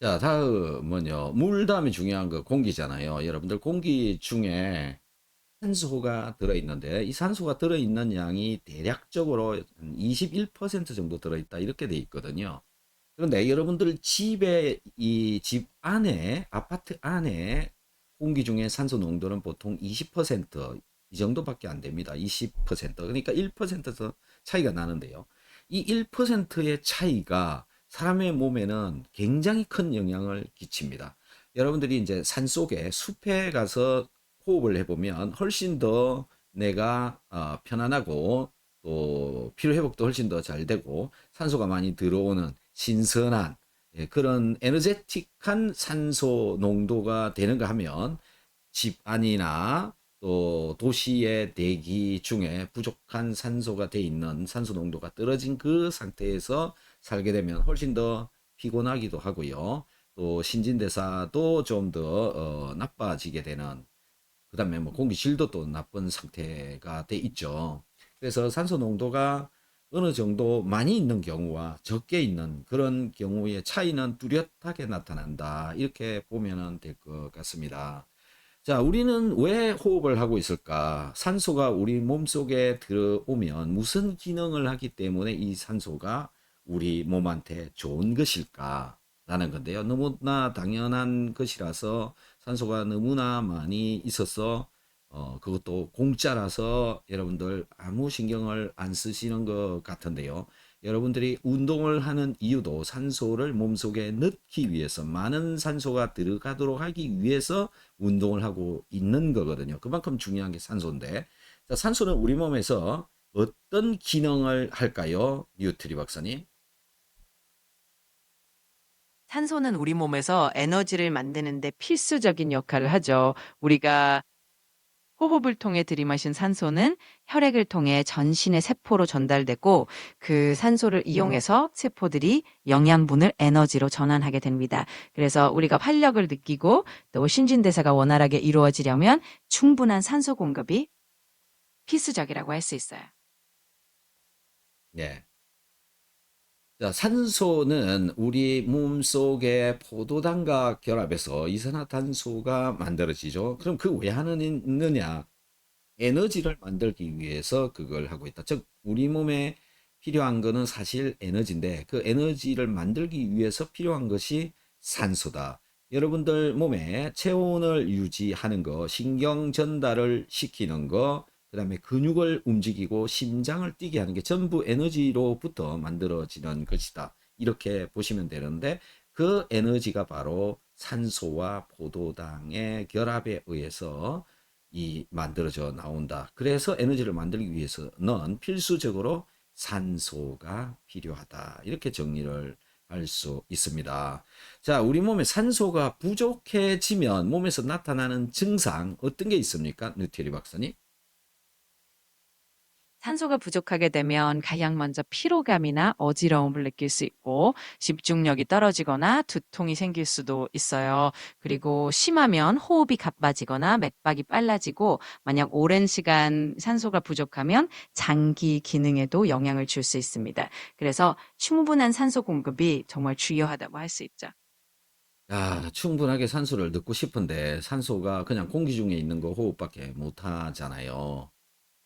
자, 다음은요. 물 다음에 중요한 거 공기잖아요. 여러분들 공기 중에 산소가 들어있는데 이 산소가 들어있는 양이 대략적으로 한 21% 정도 들어있다 이렇게 돼 있거든요. 그런데 여러분들 집에 이 집 안에 아파트 안에 공기 중에 산소 농도는 보통 20%이 정도밖에 안 됩니다. 20% 그러니까 1%더 차이가 나는데요. 이 1%의 차이가 사람의 몸에는 굉장히 큰 영향을 끼칩니다. 여러분들이 이제 산 속에 숲에 가서 호흡을 해보면 훨씬 더 내가 편안하고 또 피로 회복도 훨씬 더 잘 되고 산소가 많이 들어오는 신선한 그런 에너제틱한 산소 농도가 되는가 하면 집 안이나 또 도시의 대기 중에 부족한 산소가 돼 있는 산소 농도가 떨어진 그 상태에서 살게 되면 훨씬 더 피곤하기도 하고요. 또 신진대사도 좀 더 나빠지게 되는 그다음에 뭐 공기질도 또 나쁜 상태가 돼 있죠. 그래서 산소 농도가 어느 정도 많이 있는 경우와 적게 있는 그런 경우의 차이는 뚜렷하게 나타난다. 이렇게 보면 될 것 같습니다. 자, 우리는 왜 호흡을 하고 있을까? 산소가 우리 몸속에 들어오면 무슨 기능을 하기 때문에 이 산소가 우리 몸한테 좋은 것일까? 라는 건데요. 너무나 당연한 것이라서 산소가 너무나 많이 있어서 그것도 공짜라서 여러분들 아무 신경을 안 쓰시는 것 같은데요. 여러분들이 운동을 하는 이유도 산소를 몸속에 넣기 위해서 많은 산소가 들어가도록 하기 위해서 운동을 하고 있는 거거든요. 그만큼 중요한 게 산소인데. 자, 산소는 우리 몸에서 어떤 기능을 할까요? 뉴트리 박사님. 산소는 우리 몸에서 에너지를 만드는 데 필수적인 역할을 하죠. 우리가 호흡을 통해 들이마신 산소는 혈액을 통해 전신의 세포로 전달되고 그 산소를 이용해서 세포들이 영양분을 에너지로 전환하게 됩니다. 그래서 우리가 활력을 느끼고 또 신진대사가 원활하게 이루어지려면 충분한 산소 공급이 필수적이라고 할 수 있어요. 네. 자, 산소는 우리 몸속의 포도당과 결합해서 이산화탄소가 만들어지죠. 그럼 그 왜 하느냐? 에너지를 만들기 위해서 그걸 하고 있다. 즉, 우리 몸에 필요한 거는 사실 에너지인데 그 에너지를 만들기 위해서 필요한 것이 산소다. 여러분들 몸에 체온을 유지하는 거, 신경 전달을 시키는 거, 그다음에 근육을 움직이고 심장을 뛰게 하는 게 전부 에너지로부터 만들어지는 것이다. 이렇게 보시면 되는데 그 에너지가 바로 산소와 포도당의 결합에 의해서 이 만들어져 나온다. 그래서 에너지를 만들기 위해서는 필수적으로 산소가 필요하다. 이렇게 정리를 할 수 있습니다. 자, 우리 몸에 산소가 부족해지면 몸에서 나타나는 증상 어떤 게 있습니까? 누티리 박사님? 산소가 부족하게 되면 가장 먼저 피로감이나 어지러움을 느낄 수 있고 집중력이 떨어지거나 두통이 생길 수도 있어요. 그리고 심하면 호흡이 가빠지거나 맥박이 빨라지고 만약 오랜 시간 산소가 부족하면 장기 기능에도 영향을 줄 수 있습니다. 그래서 충분한 산소 공급이 정말 중요하다고 할 수 있죠. 야, 충분하게 산소를 넣고 싶은데 산소가 그냥 공기 중에 있는 거 호흡밖에 못 하잖아요.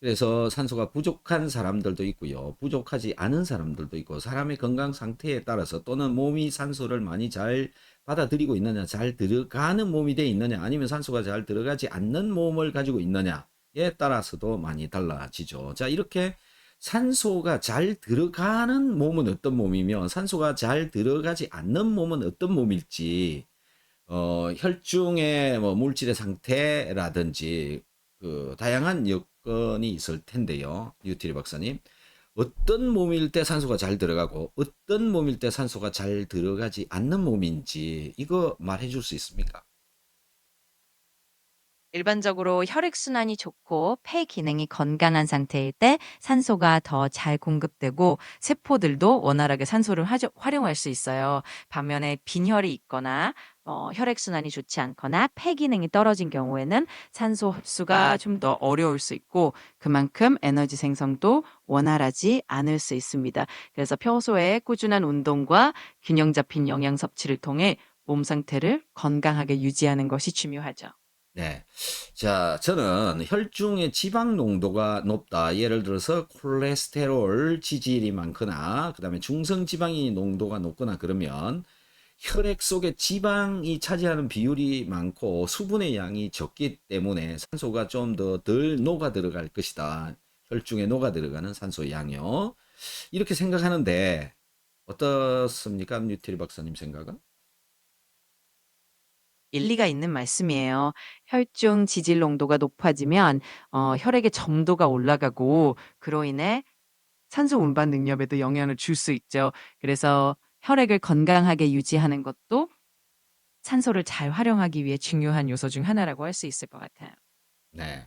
그래서 산소가 부족한 사람들도 있고요. 부족하지 않은 사람들도 있고 사람의 건강 상태에 따라서 또는 몸이 산소를 많이 잘 받아들이고 있느냐, 잘 들어가는 몸이 돼 있느냐, 아니면 산소가 잘 들어가지 않는 몸을 가지고 있느냐에 따라서도 많이 달라지죠. 자, 이렇게 산소가 잘 들어가는 몸은 어떤 몸이며 산소가 잘 들어가지 않는 몸은 어떤 몸일지 혈중의 뭐 물질의 상태라든지 그 다양한 여건이 있을 텐데요. 뉴트리 박사님. 어떤 몸일 때 산소가 잘 들어가고 어떤 몸일 때 산소가 잘 들어가지 않는 몸인지 이거 말해 줄 수 있습니까? 일반적으로 혈액순환이 좋고 폐 기능이 건강한 상태일 때 산소가 더 잘 공급되고 세포들도 원활하게 산소를 활용할 수 있어요. 반면에 빈혈이 있거나 혈액순환이 좋지 않거나 폐 기능이 떨어진 경우에는 산소 흡수가 좀 더 어려울 수 있고 그만큼 에너지 생성도 원활하지 않을 수 있습니다. 그래서 평소에 꾸준한 운동과 균형 잡힌 영양 섭취를 통해 몸 상태를 건강하게 유지하는 것이 중요하죠. 네. 자, 저는 혈중의 지방 농도가 높다. 예를 들어서 콜레스테롤 지질이 많거나, 그다음에 중성 지방이 농도가 높거나 그러면 혈액 속에 지방이 차지하는 비율이 많고 수분의 양이 적기 때문에 산소가 좀 더 덜 녹아 들어갈 것이다. 혈중에 녹아 들어가는 산소 양이요. 이렇게 생각하는데 어떻습니까? 뉴트리 박사님 생각은? 일리가 있는 말씀이에요. 혈중 지질 농도가 높아지면 혈액의 점도가 올라가고 그로 인해 산소 운반 능력에도 영향을 줄 수 있죠. 그래서 혈액을 건강하게 유지하는 것도 산소를 잘 활용하기 위해 중요한 요소 중 하나라고 할 수 있을 것 같아요. 네.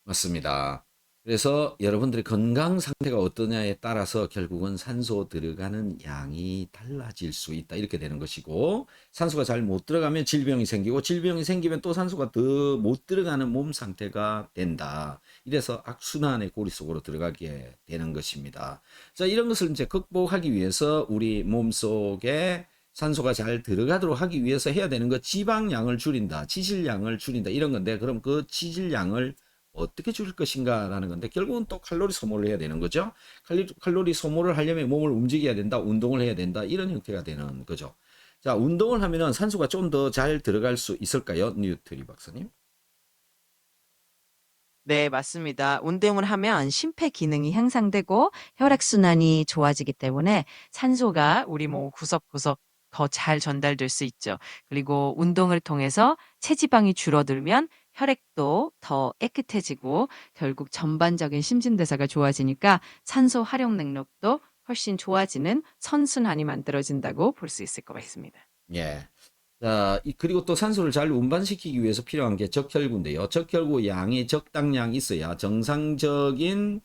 맞습니다. 그래서 여러분들의 건강 상태가 어떠냐에 따라서 결국은 산소 들어가는 양이 달라질 수 있다. 이렇게 되는 것이고, 산소가 잘 못 들어가면 질병이 생기고, 질병이 생기면 또 산소가 더 못 들어가는 몸 상태가 된다. 이래서 악순환의 고리 속으로 들어가게 되는 것입니다. 자, 이런 것을 이제 극복하기 위해서 우리 몸 속에 산소가 잘 들어가도록 하기 위해서 해야 되는 거 지방량을 줄인다, 지질량을 줄인다 이런 건데 그럼 그 지질량을 어떻게 줄일 것인가라는 건데 결국은 또 칼로리 소모를 해야 되는 거죠. 칼로리 소모를 하려면 몸을 움직여야 된다, 운동을 해야 된다 이런 형태가 되는 거죠. 자, 운동을 하면은 산소가 좀 더 잘 들어갈 수 있을까요, 뉴트리 박사님? 네, 맞습니다. 운동을 하면 심폐 기능이 향상되고 혈액순환이 좋아지기 때문에 산소가 우리 몸 구석구석 더 잘 전달될 수 있죠. 그리고 운동을 통해서 체지방이 줄어들면 혈액도 더 깨끗해지고 결국 전반적인 심진대사가 좋아지니까 산소 활용 능력도 훨씬 좋아지는 선순환이 만들어진다고 볼 수 있을 것 같습니다. 예. 자, 그리고 또 산소를 잘 운반시키기 위해서 필요한 게 적혈구인데요. 적혈구 양이 적당량 있어야 정상적인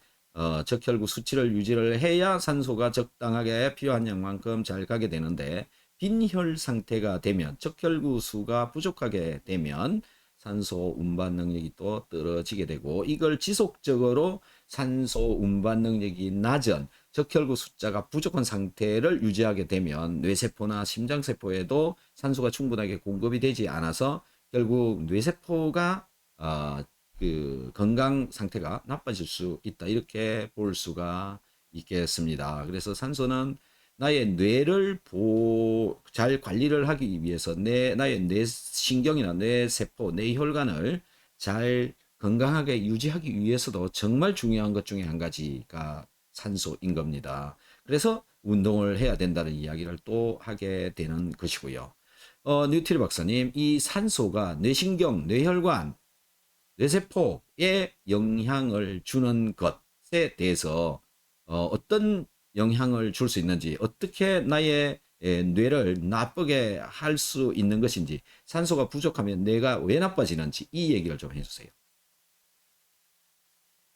적혈구 수치를 유지를 해야 산소가 적당하게 필요한 양만큼 잘 가게 되는데 빈혈 상태가 되면 적혈구 수가 부족하게 되면 산소 운반 능력이 또 떨어지게 되고 이걸 지속적으로 산소 운반 능력이 낮은 적혈구 숫자가 부족한 상태를 유지하게 되면 뇌세포나 심장세포에도 산소가 충분하게 공급이 되지 않아서 결국 뇌세포가 그 건강 상태가 나빠질 수 있다. 이렇게 볼 수가 있겠습니다. 그래서 산소는 나의 뇌를 잘 관리를 하기 위해서 나의 뇌신경이나 뇌세포, 뇌혈관을 잘 건강하게 유지하기 위해서도 정말 중요한 것 중에 한 가지가 산소인 겁니다. 그래서 운동을 해야 된다는 이야기를 또 하게 되는 것이고요. 뉴트리 박사님, 이 산소가 뇌신경, 뇌혈관, 뇌세포에 영향을 주는 것에 대해서 어떤 영향을 줄 수 있는지, 어떻게 나의 뇌를 나쁘게 할 수 있는 것인지, 산소가 부족하면 뇌가 왜 나빠지는지 이 얘기를 좀 해주세요.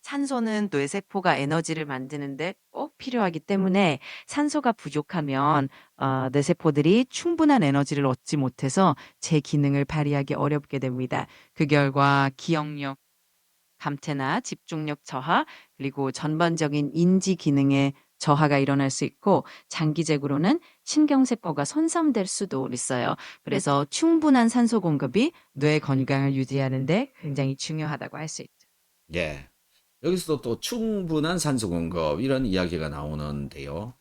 산소는 뇌세포가 에너지를 만드는데 꼭 필요하기 때문에 산소가 부족하면 뇌세포들이 충분한 에너지를 얻지 못해서 제 기능을 발휘하기 어렵게 됩니다. 그 결과 기억력, 감퇴나 집중력 저하, 그리고 전반적인 인지 기능의 저하가 일어날 수 있고 장기적으로는 신경세포가 손상될 수도 있어요. 그래서 충분한 산소 공급이 뇌 건강을 유지하는 데 굉장히 중요하다고 할 수 있죠. 예. 여기서도 또 충분한 산소 공급 이런 이야기가 나오는데요.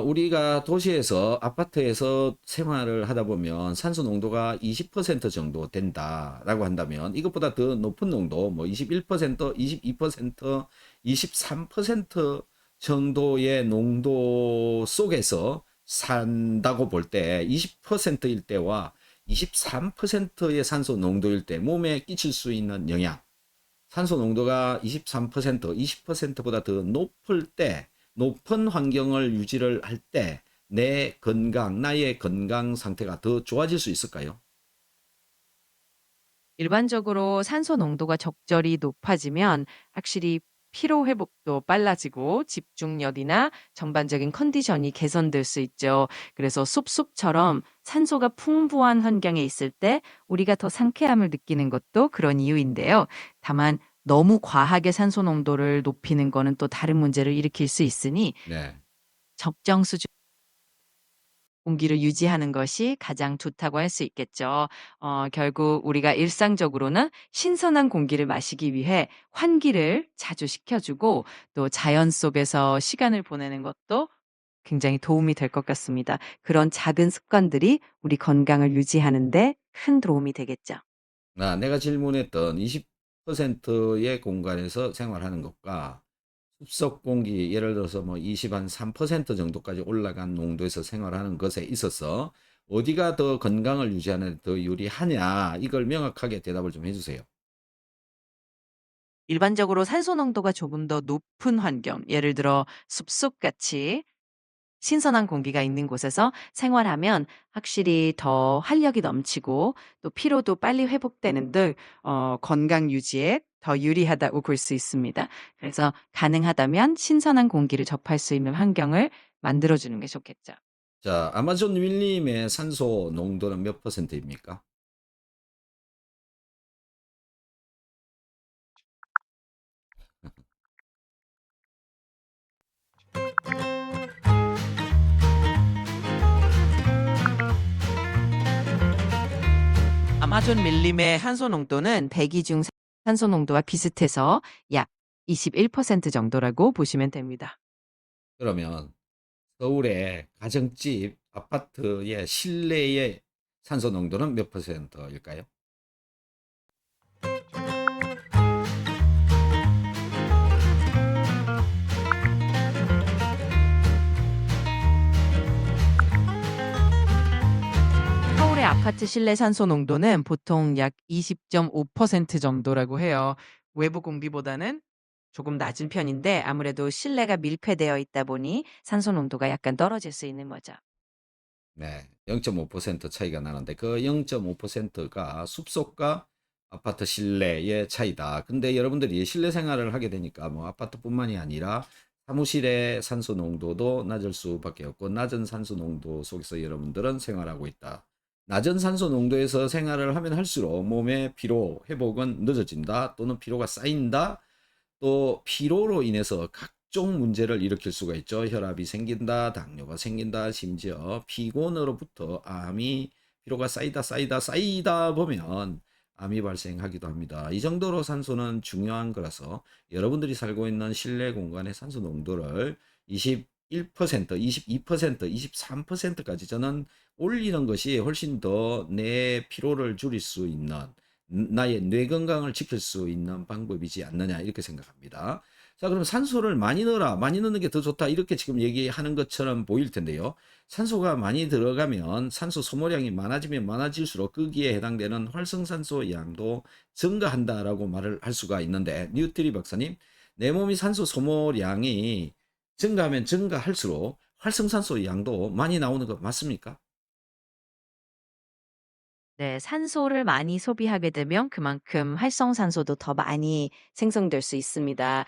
우리가 도시에서 아파트에서 생활을 하다 보면 산소 농도가 20% 정도 된다라고 한다면 이것보다 더 높은 농도 뭐 21%, 22%, 23% 정도의 농도 속에서 산다고 볼 때 20%일 때와 23%의 산소 농도일 때 몸에 끼칠 수 있는 영향 산소 농도가 23%, 20%보다 더 높을 때, 높은 환경을 유지를 할 때, 내 건강, 나의 건강 상태가 더 좋아질 수 있을까요? 일반적으로 산소 농도가 적절히 높아지면 확실히 피로 회복도 빨라지고 집중력이나 전반적인 컨디션이 개선될 수 있죠. 그래서 숲속처럼 산소가 풍부한 환경에 있을 때 우리가 더 상쾌함을 느끼는 것도 그런 이유인데요. 다만 너무 과하게 산소 농도를 높이는 거는 또 다른 문제를 일으킬 수 있으니 네. 적정 수준 공기를 유지하는 것이 가장 좋다고 할 수 있겠죠. 결국 우리가 일상적으로는 신선한 공기를 마시기 위해 환기를 자주 시켜주고 또 자연 속에서 시간을 보내는 것도 굉장히 도움이 될 것 같습니다. 그런 작은 습관들이 우리 건강을 유지하는 데 큰 도움이 되겠죠. 내가 질문했던 20%의 공간에서 생활하는 것과 습속 공기 예를 들어서 뭐 20 한 3% 정도까지 올라간 농도에서 생활하는 것에 있어서 어디가 더 건강을 유지하는 데 더 유리하냐 이걸 명확하게 대답을 좀 해주세요. 일반적으로 산소 농도가 조금 더 높은 환경, 예를 들어 숲속같이 신선한 공기가 있는 곳에서 생활하면 확실히 더 활력이 넘치고 또 피로도 빨리 회복되는 등 건강 유지에 더 유리하다고 볼 수 있습니다. 그래서 가능하다면 신선한 공기를 접할 수 있는 환경을 만들어 주는 게 좋겠죠. 자, 아마존 윌림의 산소 농도는 몇 퍼센트입니까? 아마존 밀림의 산소 농도는 대기 중 산소 농도와 비슷해서 약 21% 정도라고 보시면 됩니다. 그러면 서울의 가정집 아파트의 실내의 산소 농도는 몇 퍼센트일까요? 서울의 아파트 실내 산소 농도는 보통 약 20.5% 정도라고 해요. 외부 공기보다는 조금 낮은 편인데 아무래도 실내가 밀폐되어 있다 보니 산소 농도가 약간 떨어질 수 있는 거죠. 네, 0.5% 차이가 나는데 그 0.5%가 숲속과 아파트 실내의 차이다. 근데 여러분들이 실내 생활을 하게 되니까 뭐 아파트뿐만이 아니라 사무실의 산소 농도도 낮을 수밖에 없고 낮은 산소 농도 속에서 여러분들은 생활하고 있다. 낮은 산소 농도에서 생활을 하면 할수록 몸의 피로 회복은 늦어진다 또는 피로가 쌓인다 또 피로로 인해서 각종 문제를 일으킬 수가 있죠. 혈압이 생긴다, 당뇨가 생긴다, 심지어 피곤으로부터 암이 피로가 쌓이다 보면 암이 발생하기도 합니다. 이 정도로 산소는 중요한 거라서 여러분들이 살고 있는 실내 공간의 산소 농도를 21%, 22%, 23%까지 저는 올리는 것이 훨씬 더 내 피로를 줄일 수 있는 나의 뇌 건강을 지킬 수 있는 방법이지 않느냐 이렇게 생각합니다. 자, 그럼 산소를 많이 넣어라, 많이 넣는 게 더 좋다 이렇게 지금 얘기하는 것처럼 보일 텐데요. 산소가 많이 들어가면 산소 소모량이 많아지면 많아질수록 거기에 해당되는 활성산소 양도 증가한다라고 말을 할 수가 있는데 뉴트리 박사님, 내 몸이 산소 소모량이 증가하면 증가할수록 활성산소 양도 많이 나오는 거 맞습니까? 네, 산소를 많이 소비하게 되면 그만큼 활성산소도 더 많이 생성될 수 있습니다.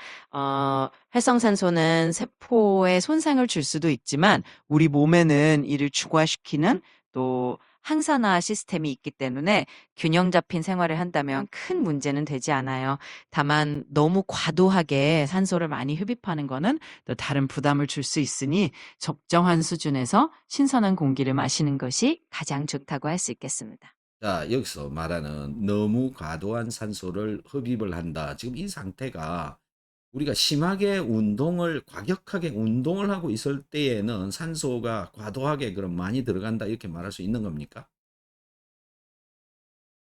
활성산소는 세포에 손상을 줄 수도 있지만 우리 몸에는 이를 중화시키는 또 항산화 시스템이 있기 때문에 균형 잡힌 생활을 한다면 큰 문제는 되지 않아요. 다만 너무 과도하게 산소를 많이 흡입하는 거는 또 다른 부담을 줄 수 있으니 적정한 수준에서 신선한 공기를 마시는 것이 가장 좋다고 할 수 있겠습니다. 자, 여기서 말하는 너무 과도한 산소를 흡입을 한다. 지금 이 상태가 우리가 심하게 과격하게 운동을 하고 있을 때에는 산소가 과도하게 그럼 많이 들어간다. 이렇게 말할 수 있는 겁니까?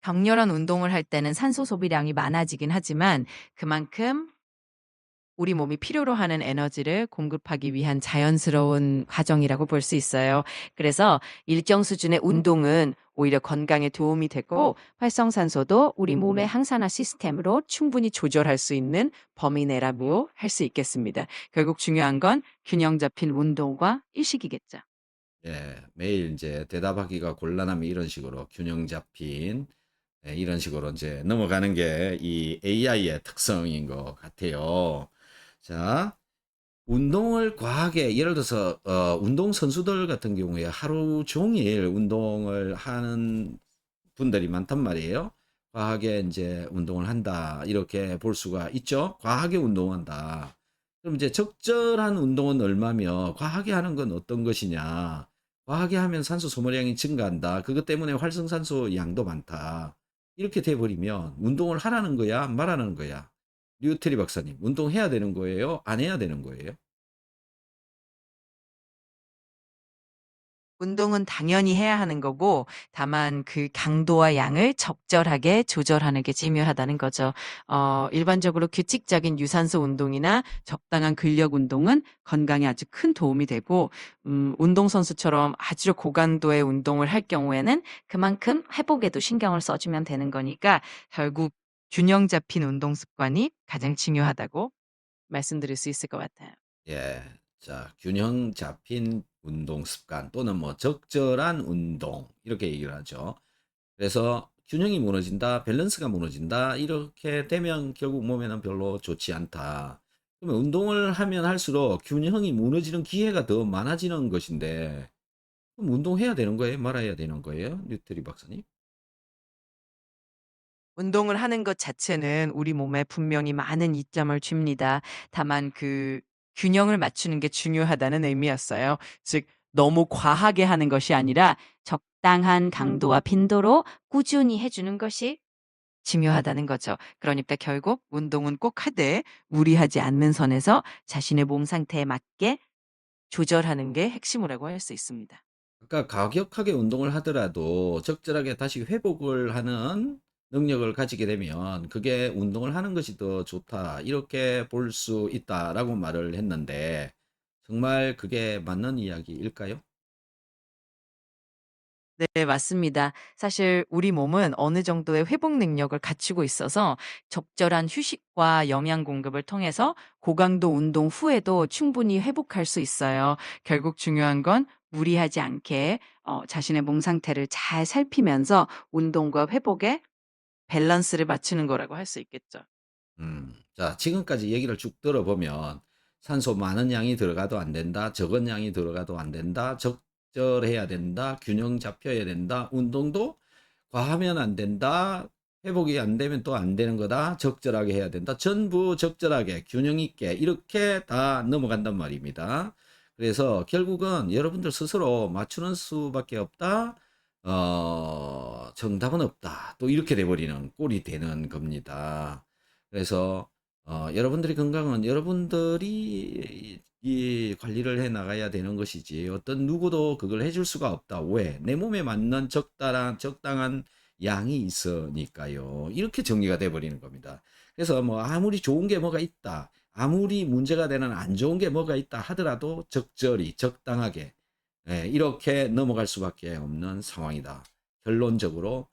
격렬한 운동을 할 때는 산소 소비량이 많아지긴 하지만 그만큼 우리 몸이 필요로 하는 에너지를 공급하기 위한 자연스러운 과정이라고 볼 수 있어요. 그래서 일정 수준의 운동은 오히려 건강에 도움이 되고 활성산소도 우리 몸의 항산화 시스템으로 충분히 조절할 수 있는 범위 내라고 할 수 있겠습니다. 결국 중요한 건 균형 잡힌 운동과 일식이겠죠. 예, 매일 이제 대답하기가 곤란하면 이런 식으로 균형 잡힌 이런 식으로 이제 넘어가는 게 이 AI의 특성인 것 같아요. 자, 운동을 과하게 예를 들어서 운동 선수들 같은 경우에 하루 종일 운동을 하는 분들이 많단 말이에요. 과하게 이제 운동을 한다. 이렇게 볼 수가 있죠. 과하게 운동한다. 그럼 이제 적절한 운동은 얼마며 과하게 하는 건 어떤 것이냐? 과하게 하면 산소 소모량이 증가한다. 그것 때문에 활성산소 양도 많다. 이렇게 돼 버리면 운동을 하라는 거야, 말하는 거야? 류태리 박사님, 운동해야 되는 거예요? 안 해야 되는 거예요? 운동은 당연히 해야 하는 거고 다만 그 강도와 양을 적절하게 조절하는 게 중요하다는 거죠. 일반적으로 규칙적인 유산소 운동이나 적당한 근력 운동은 건강에 아주 큰 도움이 되고 운동선수처럼 아주 고강도의 운동을 할 경우에는 그만큼 회복에도 신경을 써주면 되는 거니까 결국 균형 잡힌 운동 습관이 가장 중요하다고 말씀드릴 수 있을 것 같아요. 예. 자, 균형 잡힌 운동 습관 또는 뭐 적절한 운동 이렇게 얘기를 하죠. 그래서 균형이 무너진다, 밸런스가 무너진다 이렇게 되면 결국 몸에는 별로 좋지 않다. 그러면 운동을 하면 할수록 균형이 무너지는 기회가 더 많아지는 것인데 그럼 운동해야 되는 거예요? 말아야 되는 거예요? 뉴트리 박사님? 운동을 하는 것 자체는 우리 몸에 분명히 많은 이점을 줍니다. 다만 그 균형을 맞추는 게 중요하다는 의미였어요. 즉 너무 과하게 하는 것이 아니라 적당한 강도와 빈도로 꾸준히 해 주는 것이 중요하다는 거죠. 그러니까 결국 운동은 꼭 하되 무리하지 않는 선에서 자신의 몸 상태에 맞게 조절하는 게 핵심이라고 할 수 있습니다. 그러니까 가격하게 운동을 하더라도 적절하게 다시 회복을 하는 능력을 가지게 되면 그게 운동을 하는 것이 더 좋다. 이렇게 볼 수 있다라고 말을 했는데 정말 그게 맞는 이야기일까요? 네, 맞습니다. 사실 우리 몸은 어느 정도의 회복 능력을 갖추고 있어서 적절한 휴식과 영양 공급을 통해서 고강도 운동 후에도 충분히 회복할 수 있어요. 결국 중요한 건 무리하지 않게 자신의 몸 상태를 잘 살피면서 운동과 회복에 밸런스를 맞추는 거라고 할 수 있겠죠. 자, 지금까지 얘기를 쭉 들어보면 산소 많은 양이 들어가도 안 된다. 적은 양이 들어가도 안 된다. 적절해야 된다. 균형 잡혀야 된다. 운동도 과하면 안 된다. 회복이 안 되면 또 안 되는 거다. 적절하게 해야 된다. 전부 적절하게 균형 있게 이렇게 다 넘어간단 말입니다. 그래서 결국은 여러분들 스스로 맞추는 수밖에 없다. 정답은 없다. 또 이렇게 돼버리는 꼴이 되는 겁니다. 그래서 여러분들의 건강은 여러분들이 이 관리를 해 나가야 되는 것이지 어떤 누구도 그걸 해줄 수가 없다. 왜? 내 몸에 맞는 적당한 양이 있으니까요. 이렇게 정리가 돼 버리는 겁니다. 그래서 뭐 아무리 좋은 게 뭐가 있다. 아무리 문제가 되는 안 좋은 게 뭐가 있다 하더라도 적절히 적당하게 이렇게 넘어갈 수밖에 없는 상황이다. 결론적으로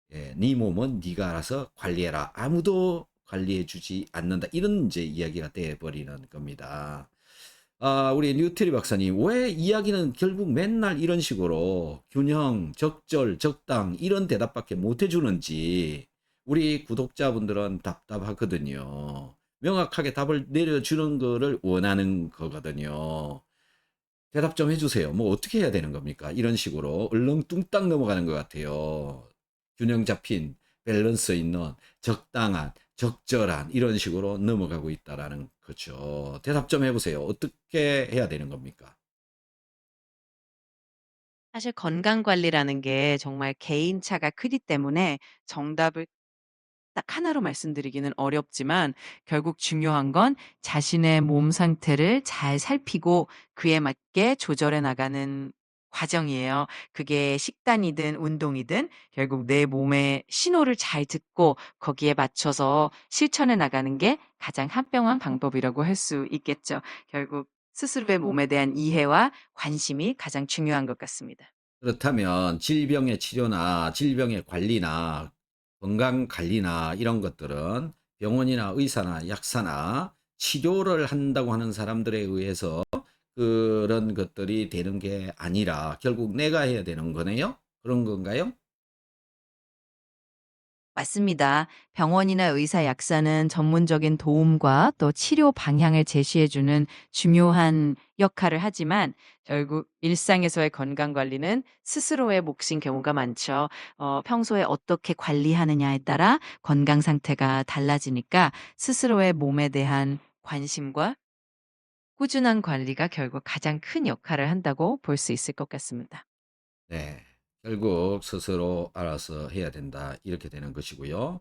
네 몸은 네가 알아서 관리해라. 아무도 관리해 주지 않는다. 이런 이제 이야기가 돼 버리는 겁니다. 우리 뉴트리 박사님, 왜 이야기는 결국 맨날 이런 식으로 균형, 적절, 적당 이런 대답밖에 못 해주는지 우리 구독자분들은 답답하거든요. 명확하게 답을 내려주는 거를 원하는 거거든요. 대답 좀 해주세요. 뭐 어떻게 해야 되는 겁니까? 이런 식으로 얼렁뚱땅 넘어가는 것 같아요. 균형 잡힌 밸런스 있는 적당한 적절한 이런 식으로 넘어가고 있다라는 거죠. 대답 좀 해보세요. 어떻게 해야 되는 겁니까? 사실 건강 관리라는 게 정말 개인차가 크기 때문에 정답을 딱 하나로 말씀드리기는 어렵지만 결국 중요한 건 자신의 몸 상태를 잘 살피고 그에 맞게 조절해 나가는 과정이에요. 그게 식단이든 운동이든 결국 내 몸의 신호를 잘 듣고 거기에 맞춰서 실천해 나가는 게 가장 현명한 방법이라고 할 수 있겠죠. 결국 스스로의 몸에 대한 이해와 관심이 가장 중요한 것 같습니다. 그렇다면 질병의 치료나 질병의 관리나 건강 관리나 이런 것들은 병원이나 의사나 약사나 치료를 한다고 하는 사람들에 의해서 그런 것들이 되는 게 아니라 결국 내가 해야 되는 거네요? 그런 건가요? 맞습니다. 병원이나 의사, 약사는 전문적인 도움과 또 치료 방향을 제시해주는 중요한 역할을 하지만 결국 일상에서의 건강 관리는 스스로의 몫인 경우가 많죠. 평소에 어떻게 관리하느냐에 따라 건강 상태가 달라지니까 스스로의 몸에 대한 관심과 꾸준한 관리가 결국 가장 큰 역할을 한다고 볼 수 있을 것 같습니다. 네. 결국 스스로 알아서 해야 된다. 이렇게 되는 것이고요.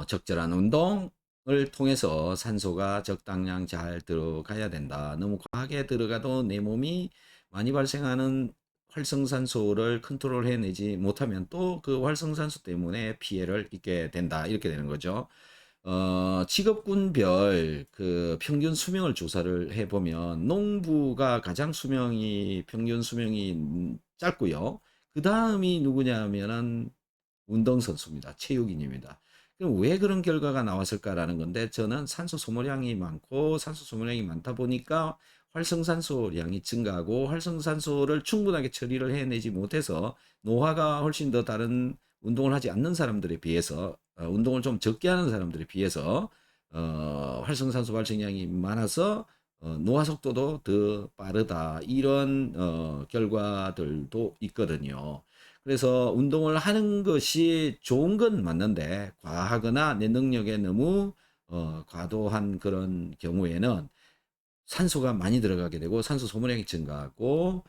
적절한 운동을 통해서 산소가 적당량 잘 들어가야 된다. 너무 과하게 들어가도 내 몸이 많이 발생하는 활성산소를 컨트롤 해내지 못하면 또 그 활성산소 때문에 피해를 입게 된다. 이렇게 되는 거죠. 직업군별 그 평균 수명을 조사를 해보면 농부가 가장 평균 수명이 짧고요. 그 다음이 누구냐면은 운동선수입니다. 체육인입니다. 그럼 왜 그런 결과가 나왔을까라는 건데 저는 산소 소모량이 많고 산소 소모량이 많다 보니까 활성산소량이 증가하고 활성산소를 충분하게 처리를 해내지 못해서 노화가 훨씬 더 다른 운동을 하지 않는 사람들에 비해서 운동을 좀 적게 하는 사람들에 비해서 활성산소 발생량이 많아서 노화 속도도 더 빠르다 이런 결과들도 있거든요. 그래서 운동을 하는 것이 좋은 건 맞는데 과하거나 내 능력에 너무 과도한 그런 경우에는 산소가 많이 들어가게 되고 산소 소모량이 증가하고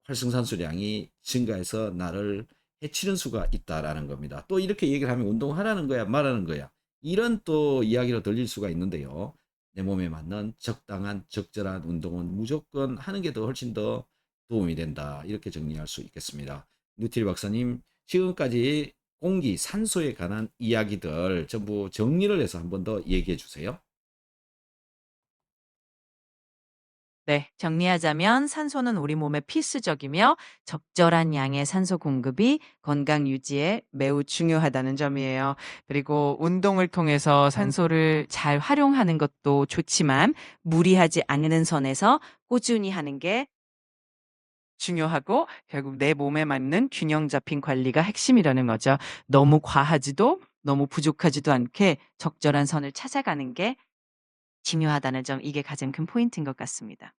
활성산소량이 증가해서 나를 해치는 수가 있다라는 겁니다. 또 이렇게 얘기를 하면 운동하라는 거야, 말하는 거야. 이런 또 이야기로 들릴 수가 있는데요. 내 몸에 맞는 적당한 적절한 운동은 무조건 하는 게 더 훨씬 더 도움이 된다. 이렇게 정리할 수 있겠습니다. 뉴틸 박사님, 지금까지 공기, 산소에 관한 이야기들 전부 정리를 해서 한 번 더 얘기해 주세요. 네, 정리하자면 산소는 우리 몸에 필수적이며 적절한 양의 산소 공급이 건강 유지에 매우 중요하다는 점이에요. 그리고 운동을 통해서 산소를 잘 활용하는 것도 좋지만 무리하지 않는 선에서 꾸준히 하는 게 중요하고 결국 내 몸에 맞는 균형 잡힌 관리가 핵심이라는 거죠. 너무 과하지도 너무 부족하지도 않게 적절한 선을 찾아가는 게 중요하다는 점, 이게 가장 큰 포인트인 것 같습니다.